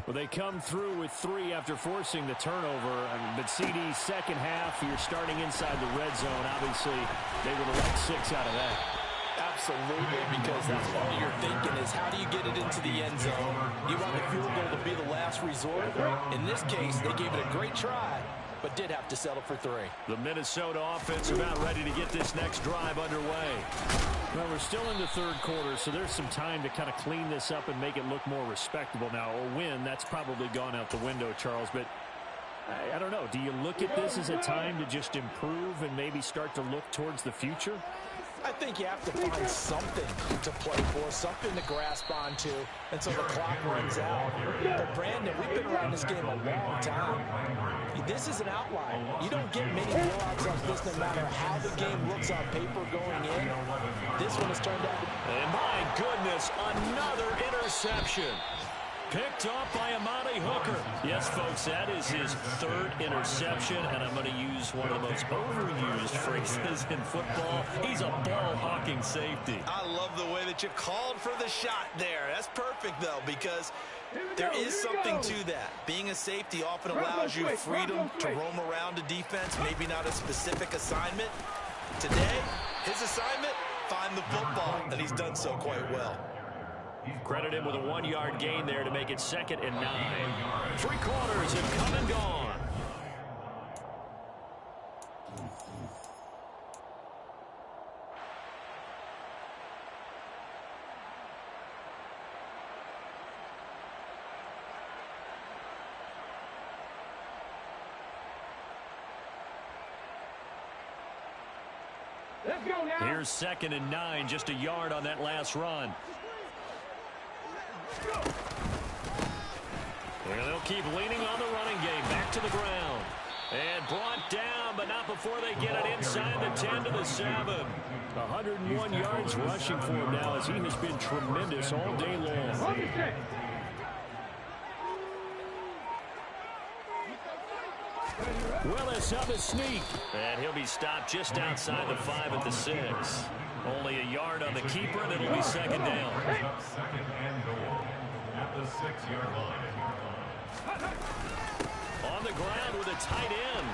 Speaker 3: Well, they come through with 3 after forcing the turnover. But CD's second half, you're starting inside the red zone. Obviously, they would have liked 6 out of that.
Speaker 7: Absolutely, because that's all you're thinking is how do you get it into the end zone? You want the field goal to be the last resort. In this case, they gave it a great try, but did have to settle for 3.
Speaker 3: The Minnesota offense about ready to get this next drive underway. Well, we're still in the third quarter, so there's some time to kind of clean this up and make it look more respectable. Now, a win, that's probably gone out the window, Charles, but I don't know. Do you look at this as a time to just improve and maybe start to look towards the future?
Speaker 7: I think you have to find something to play for, something to grasp onto until the clock runs out. But, Brandon, we've been around this game a long time. This is an outlier. You don't get many blowouts like this no matter how the game looks on paper going in. This one has turned out to be...
Speaker 3: And my goodness, another interception. Picked off by Amani Hooker. Yes, folks, that is his 3rd interception, and I'm going to use one of the most overused phrases in football. He's a ball-hawking safety.
Speaker 7: I love the way that you called for the shot there. That's perfect, though, because there is something to that. Being a safety often allows you freedom to roam around a defense, maybe not a specific assignment. Today, his assignment, find the football, and he's done so quite well.
Speaker 3: Credit him with a 1-yard gain there to make it 2nd and 9. 3 quarters have come and gone.
Speaker 5: Let's go now.
Speaker 3: Here's 2nd and 9, just a yard on that last run. And they'll keep leaning on the running game. Back to the ground. And brought down, but not before they get it inside the 10 to the 7. 101 yards rushing for him now as he has been tremendous all day long. Willis on the sneak. And he'll be stopped just outside the 5 at the 6. Only a yard on the keeper, and it'll be 2nd down.
Speaker 6: 2nd and goal at the 6-yard line.
Speaker 3: On the ground with a tight end.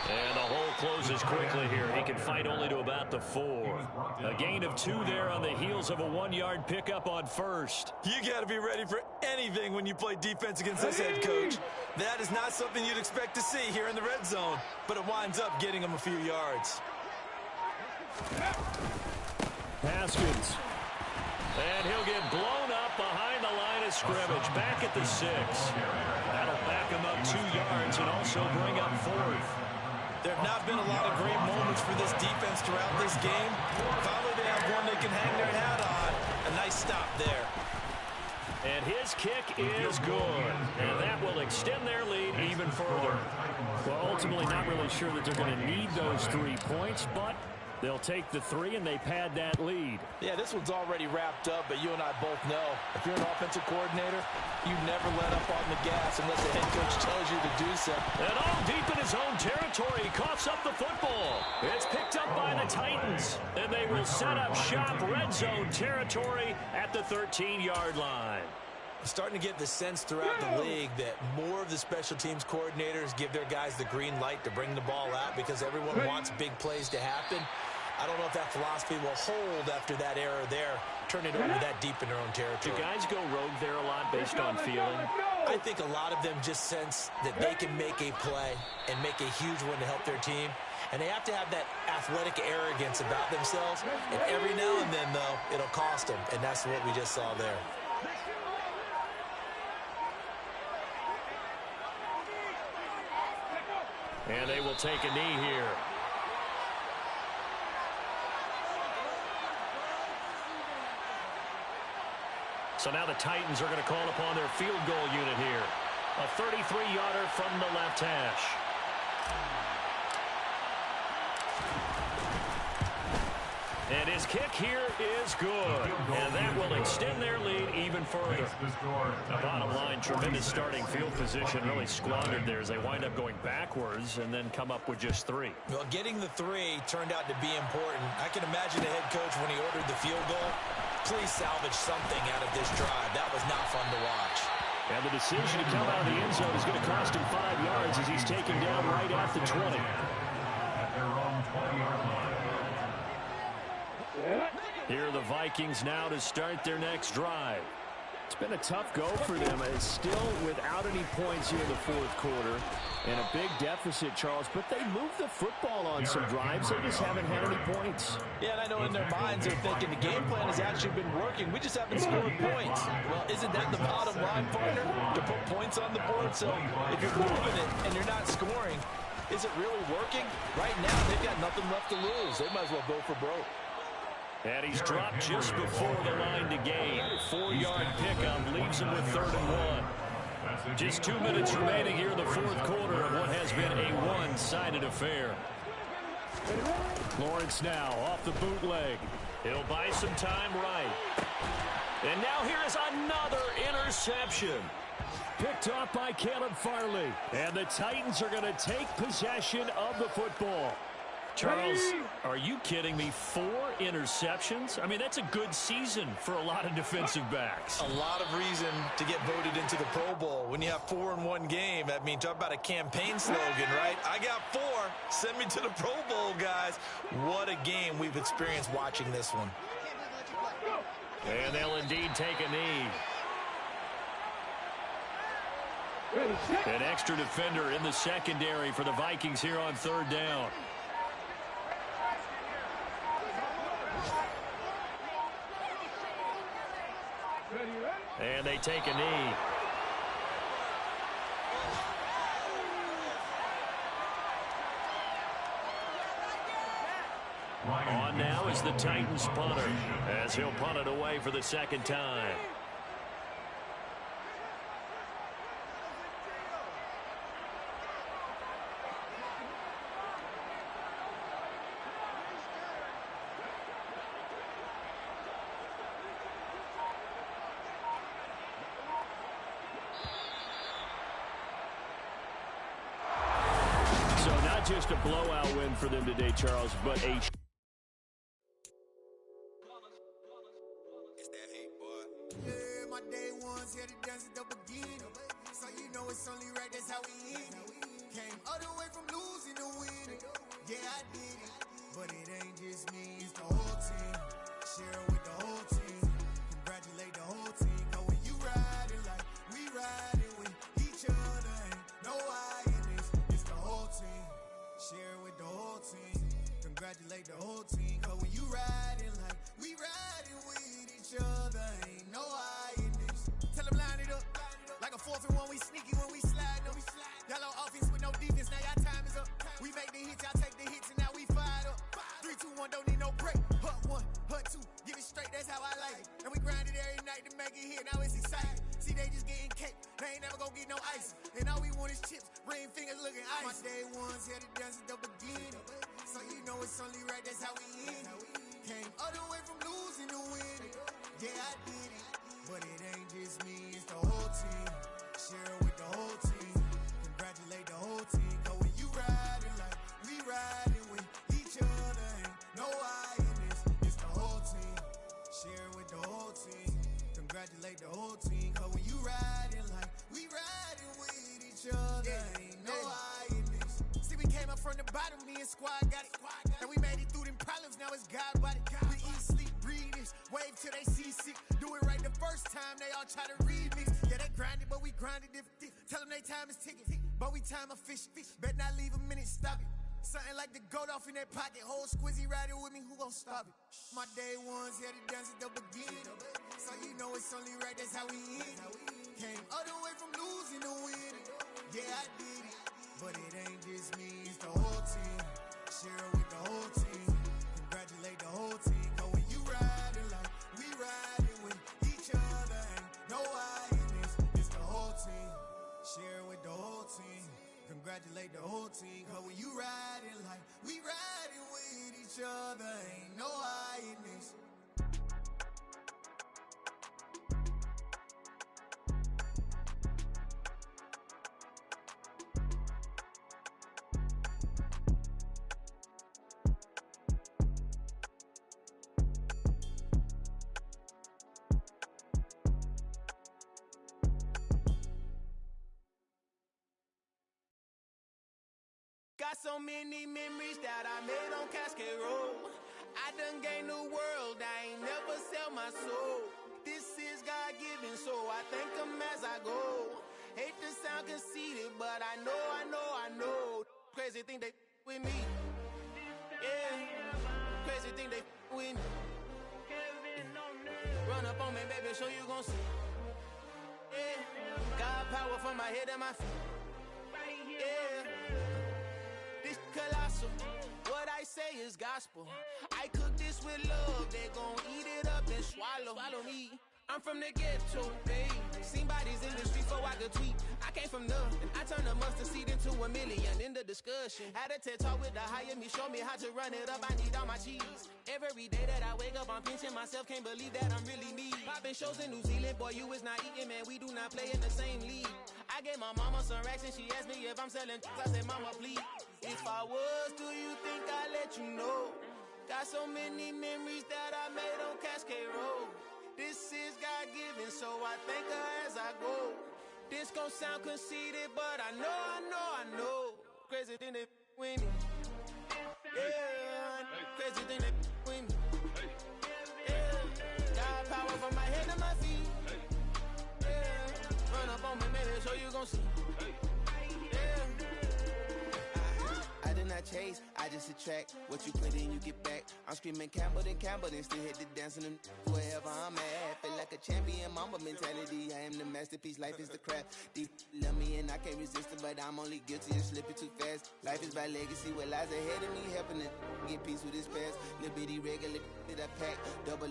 Speaker 3: And the hole closes quickly here. He can fight only to about the 4. A gain of 2 there on the heels of a 1-yard pickup on 1st.
Speaker 7: You got to be ready for anything when you play defense against this head coach. That is not something you'd expect to see here in the red zone, but it winds up getting him a few yards.
Speaker 3: Haskins. And he'll get blown up behind the line of scrimmage. Back at the 6. That'll back him up 2 yards and also bring up 4th.
Speaker 7: There have not been a lot of great moments for this defense throughout this game. Finally, they have one they can hang their hat on. A nice stop there.
Speaker 3: And his kick is good. And that will extend their lead even further. Well, ultimately not really sure that they're going to need those 3 points, but they'll take the 3 and they pad that lead.
Speaker 7: Yeah, this one's already wrapped up, but you and I both know if you're an offensive coordinator, you never let up on the gas unless the head coach tells you to do so.
Speaker 3: And all deep in his own territory, he coughs up the football. It's picked up by the Titans, and they will set up shop red zone territory at the 13-yard line.
Speaker 7: Starting to get the sense throughout the league that more of the special teams coordinators give their guys the green light to bring the ball out because everyone wants big plays to happen. I don't know if that philosophy will hold after that error there, turning it over that deep in their own territory.
Speaker 3: Do guys go rogue there a lot based on feeling?
Speaker 7: I think a lot of them just sense that they can make a play and make a huge one to help their team. And they have to have that athletic arrogance about themselves. And every now and then, though, it'll cost them. And that's what we just saw there.
Speaker 3: And they will take a knee here. So now the Titans are going to call upon their field goal unit here. A 33-yarder from the left hash. And his kick here is good. And that will extend their lead even further. Bottom line, tremendous starting field position. Really squandered there as they wind up going backwards and then come up with just 3.
Speaker 7: Well, getting the 3 turned out to be important. I can imagine the head coach when he ordered the field goal. Please salvage something out of this drive. That was not fun to watch.
Speaker 3: And the decision to come out of the end zone is going to cost him 5 yards as he's taken down right at the 20.
Speaker 6: At their own 20-yard line.
Speaker 3: Here are the Vikings now to start their next drive. It's been a tough go for them. It's still without any points here in the fourth quarter. And a big deficit, Charles. But they moved the football on some drives. They just haven't had any points.
Speaker 7: Yeah, and I know in their minds they're thinking the game plan has actually been working. We just haven't scored points. Well, isn't that the bottom line, partner? To put points on the board. So if you're moving it and you're not scoring, is it really working? Right now, they've got nothing left to lose. They might as well go for broke.
Speaker 3: And he's dropped just before the line to gain. 4-yard pickup leaves him with 3rd and 1. Just 2 minutes remaining here in the fourth quarter of what has been a one-sided affair. Lawrence now off the bootleg. He'll buy some time right. And now here is another interception. Picked off by Caleb Farley. And the Titans are going to take possession of the football. Charles, are you kidding me? 4 interceptions? I mean, that's a good season for a lot of defensive backs.
Speaker 7: A lot of reason to get voted into the Pro Bowl. When you have 4 in one game, I mean, talk about a campaign slogan, right? I got 4. Send me to the Pro Bowl, guys. What a game we've experienced watching this one.
Speaker 3: And they'll indeed take a knee. An extra defender in the secondary for the Vikings here on 3rd down. And they take a knee. On now is the Titans punter, as he'll punt it away for the 2nd time. Just a blowout win for them today, Charles, but a...
Speaker 2: It's that hate, boy. Yeah, my day ones here to dance at the beginning. So you know it's only right, that's how we end it. Came all the way from losing to winning. Yeah, I did it. But it ain't just me, it's the whole team. Share it with the whole team. Congratulate the whole team. Cause when you riding like we riding with each other, ain't no I in this. It's the whole team. Share with the whole team. Congratulate the whole team. Cause when you riding like we riding with each other, ain't no I in this. Tell them line it up. Like a 4th and 1, we sneaky when we slide them. Yellow offense with no defense, now y'all time is up. We make the hits, y'all take the hits, and now we fired up. 3, 2, 1, don't need no break. Hut 1, hut 2, give it straight, that's how I like it. And we grind it every night to make it hit, now it's exciting. See, they just getting cake, they ain't never gonna get no ice. And all we want is chips, ring fingers looking ice. My day ones here to dance at the beginning. So you know it's only right, that's how we end it. Came all the way from losing to winning. Yeah, I did it. But it ain't just me, it's the whole team. Share it with the whole team. Congratulate the whole team. Cause when you riding like we riding with each other, ain't no I in this. It's the whole team. Share it with the whole team. Congratulate the whole team. Cause when you riding like we riding with each other, ain't no I in this. See, we came up from the bottom, me and squad got it. And we made it through them problems, now it's God body. We eat, sleep, breathe this. Wave till they see sick. Do it right the first time, they all try to remix.
Speaker 8: Yeah, they grinded, but we grinded different. Tell them they time is ticking, but we time a fish. Bet not leave a minute, stop it. Something like the goat off in that pocket. Whole squizzy riding with me, who gon' stop it? My day ones here to dance at the beginning. So you know it's only right, that's how we end. Came all the way from losing to winning. Yeah, I did it, but it ain't just me, it's the whole team. Share it with the whole team. Congratulate the whole team. Cause when you riding like we riding with each other, ain't no I in this. It's the whole team. Share it with the whole team. Congratulate the whole team. Cause when you riding like we riding with each other, ain't no I in this.
Speaker 9: Got so many memories that I made on Cascade Road. I done gained the world, I ain't never sell my soul. This is God-given, so I thank him as I go. Hate to sound conceited, but I know. Crazy thing they with me. Yeah, crazy thing they with me. Run up on me, baby, so you gon' see. Yeah, God power from my head and my feet. Yeah. Colossal. What I say is gospel. I cook this with love. They gon' eat it up and swallow me. I'm from the ghetto, babe. Seen bodies in the street so I could tweet. I came from nothing. I turned a mustard seed into a million in the discussion. Had a TED talk with the higher me. Show me how to run it up. I need all my cheese. Every day that I wake up, I'm pinching myself. Can't believe that I'm really me. Popping shows in New Zealand. Boy, you is not eating, man. We do not play in the same league. I gave my mama some racks and she asked me if I'm selling. I said, mama, please. If I was, do you think I'd let you know? Got so many memories that I made on Cascade Road. This is God-given, so I thank her as I go. This gon' sound conceited, but I know. Crazy thing they with me. Yeah, crazy thing they with me. Yeah, got power from my head to my feet. Yeah, run up on me, maybe, so you gon' see. I did not chase, I just attract. What you put in, you get back. I'm screaming Campbell, then still hit the dancing and wherever I'm at. Feel like a champion, mamba mentality. I am the masterpiece, life is the craft. Deep love me and I can't resist it, but I'm only guilty of slipping too fast. Life is by legacy, what lies ahead of me, helping to get peace with this past. Little bitty regular that I pack, 007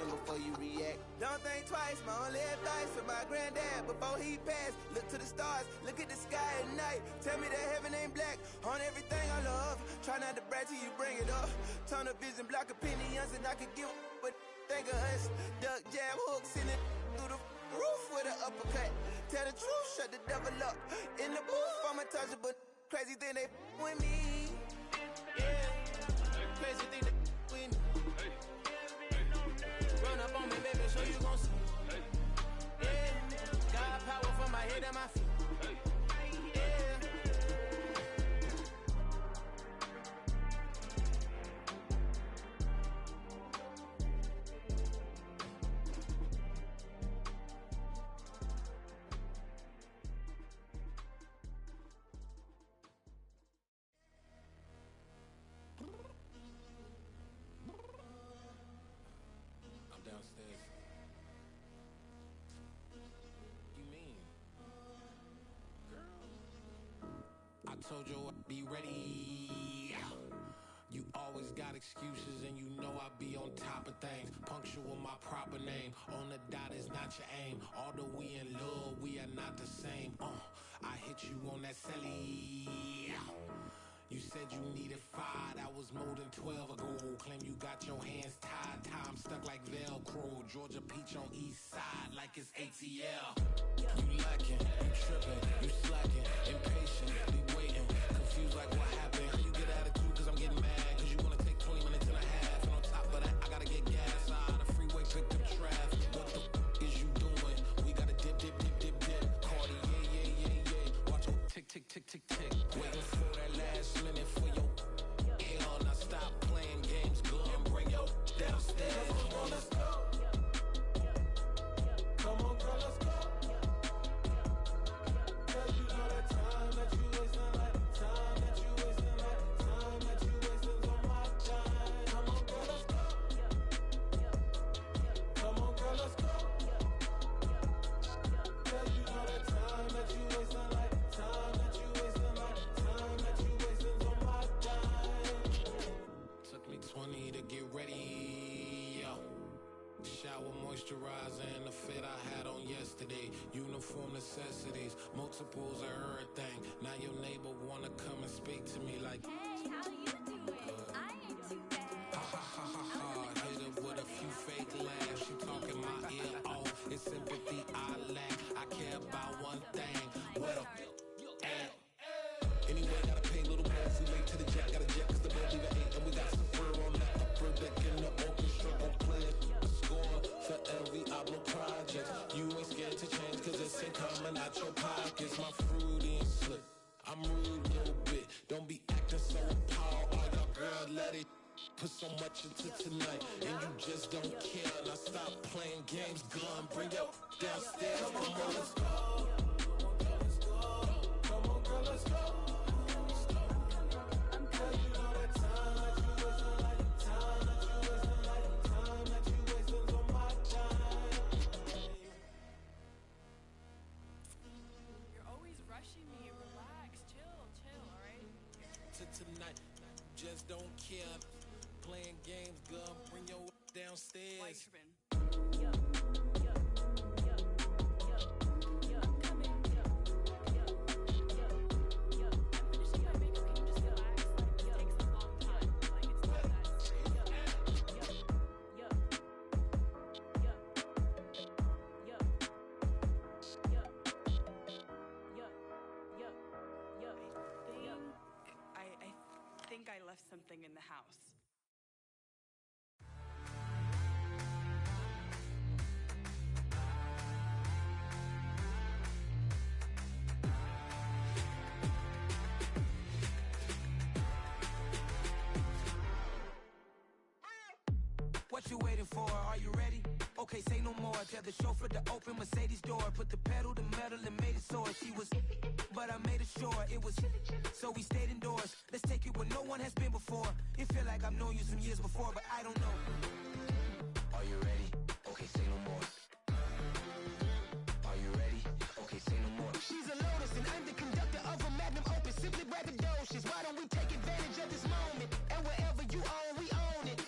Speaker 9: before you react. Don't think twice, my only advice for my granddad before he passed. Look to the stars, look at the sky at night. Tell me that heaven ain't black on everything I love. Try not to brag till you bring it up. Tunnel vision, block opinions, and I could give but think of us. Duck jab hooks in it through the roof with an uppercut. Tell the truth, shut the devil up. In the booth, I'm untouchable. Crazy thing they with me. Yeah, crazy thing they with me. Run up on me, baby, so you gon' see. Yeah, got power from my head and my feet.
Speaker 4: Downstairs. You mean? Girl, I told you I'd be ready. You always got excuses and you know I be on top of things. Punctual my proper name. On the dot is not your aim. Although we in love, we are not the same. I hit you on that celly. You said you needed 5, that was more than 12 ago. Claim you got your hands tied, time stuck like Velcro. Georgia peach on east side like it's ATL. You lacking, you tripping, you slacking, impatient, be waiting, confused like what happened. You get attitude cause I'm getting mad, cause you wanna take 20 minutes and a half. And on top of that, I gotta get gas out of the freeway, pick up traffic. What the is you doing? We gotta dip. Cardi, yeah. Watch your tick. Waiting for that last minute for your hell. Now stop playing games, go and bring your downstairs. Come on, let's go. Come on, girl, let's go.
Speaker 10: moisturizer and the fit I had on yesterday. Uniform necessities, multiples of everything. Now your neighbor wanna come and speak to me like,
Speaker 11: hey, how you doing? I ain't too bad.
Speaker 10: ha ha ha ha ha. Hit her with a few fake laughs. She talking my ear off. It's sympathy I lack. I care about one thing. Well, anyway, gotta pay a little more if we late to the jet. Got a jet cause the bed leave at 8 and we got some fur on the upper deck in the orchestra. Gon' play a score for every album project. You ain't scared to change cause it's ain't coming out your pockets. My fruity and slip, I'm rude a little bit. Don't be acting so appalled. All y'all girl, let it put so much into tonight and you just don't care. Now stop playing games, gun, bring your downstairs. Come on, girl, let's go. Come on, girl, let's go.
Speaker 11: Rushing me. Relax, chill, all right?
Speaker 10: To tonight, just don't care. Playing games, girl, bring your downstairs.
Speaker 11: Why you tripping? Yo, yo, yo, yo, yo, I'm coming. Yo, yo, yo, yo. I'm finishing my makeup. Can you just relax? Like, it takes a long time. Like, it's not that. Yo, yo, yo, yo, yo, yo. I think I left something in the house.
Speaker 12: What you waiting for? Are you ready? Okay, say no more. Tell the chauffeur to open Mercedes door. Put the pedal to metal and made it soar. She was, but I made it sure it was. So we stayed indoors. Let's take it where no one has been before. It feel like I've known you some years before, but I don't know. Are you ready? Okay, say no more. Are you ready? Okay, say no more. She's a Lotus and I'm the conductor of a Magnum Opus. Simply braggadocious. Why don't we take advantage of this moment? And wherever you own, we own it.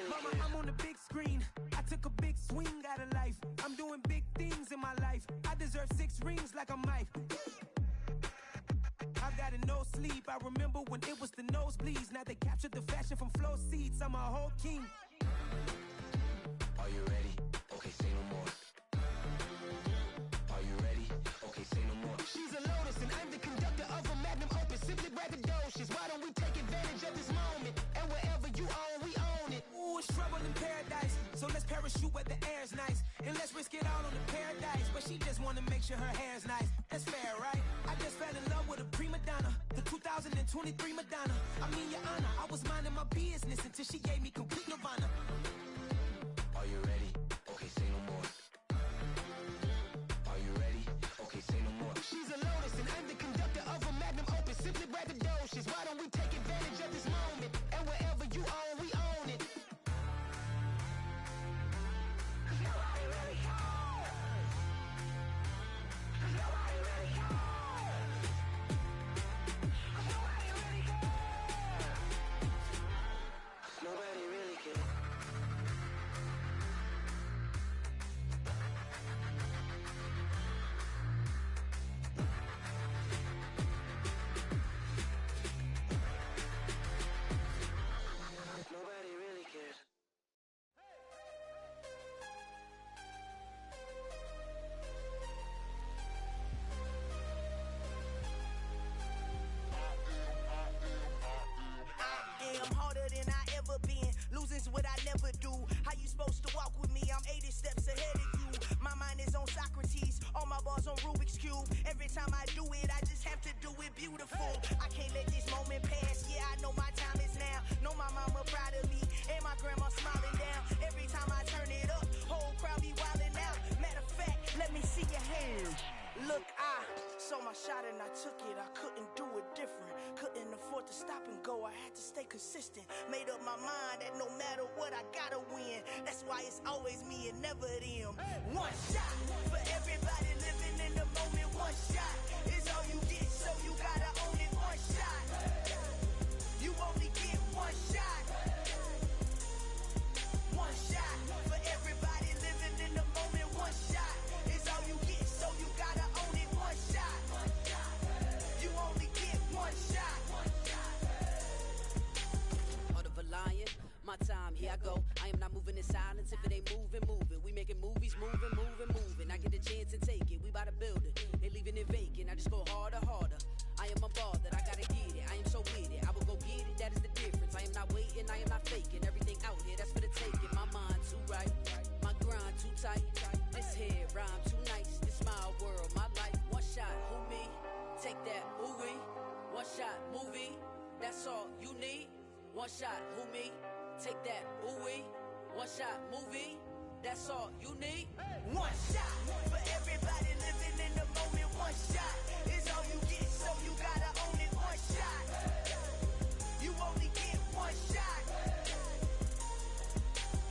Speaker 12: Mama, I'm on the big screen. I took a big swing out of life. I'm doing big things in my life. I deserve 6 rings like I'm Mike. I've got a no sleep. I remember when it was the nosebleeds. Now they captured the fashion from flow seats. I'm a whole king. Are you ready? Okay, say no more. Are you ready? Okay, say no more. She's a Lotus and I'm the conductor of a Magnum Opus. Simply braggadocious. Why don't we take advantage of this moment? And wherever you own, we own it. Ooh, it's trouble in paradise. So let's parachute where the air's nice. And let's risk it all on the paradise. But she just wanna make sure her hair's nice. That's fair, right? I just fell in love with a prima donna. The 2023 Madonna. I mean, your honor, I was minding my business until she gave me complete nirvana. Are you ready? Okay, say no more. Are you ready? Okay, say no more. She's a Lotus and I'm the conductor of a Magnum Opus. Simply braggadocious. Why don't we take advantage of this moment? And wherever you own, we own it. Nobody really cares. Nobody really cares. Nobody really cares. Nobody really cares. to stay consistent. Made up my mind that no matter what, I gotta win. That's why it's always me and never them. One shot for everybody living in the moment. One shot is all you get, so you gotta own it. One shot. You only get one shot. One shot for everybody living in the moment. One shot is all you get, so you gotta own it. One shot. You only get one shot.
Speaker 13: Heart of a lion, my time, here I go. I am not moving in silence. If it ain't moving, moving. We making movies, moving, moving, moving. I get a chance and take it. We bout to build it. They leaving it vacant. I just go harder, harder. I am unbothered. I gotta get it. I am so with it. I will go get it. That is the difference. I am not waiting. I am not faking. Everything out here, that's for the taking. My mind too right. My grind too tight. This head rhyme too nice. This my world, my life. One shot, who me? Take that, who we? One shot, movie. That's all you need. One shot, who me? Take that, who we? One shot, movie. That's all you need.
Speaker 12: One shot for everybody living in the moment. One shot is all you get, so you gotta own it. One shot. You only get one shot.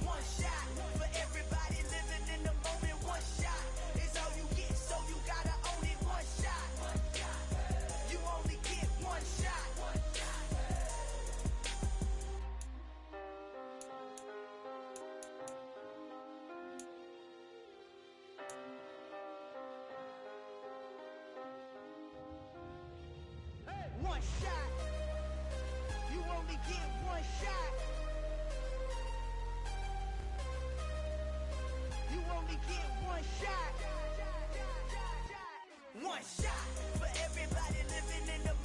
Speaker 12: One shot for everybody living in the moment. One shot is all you get, so you gotta own it. One shot. You only get one shot. One shot. You only get one shot. You only get one shot. One shot for everybody living in the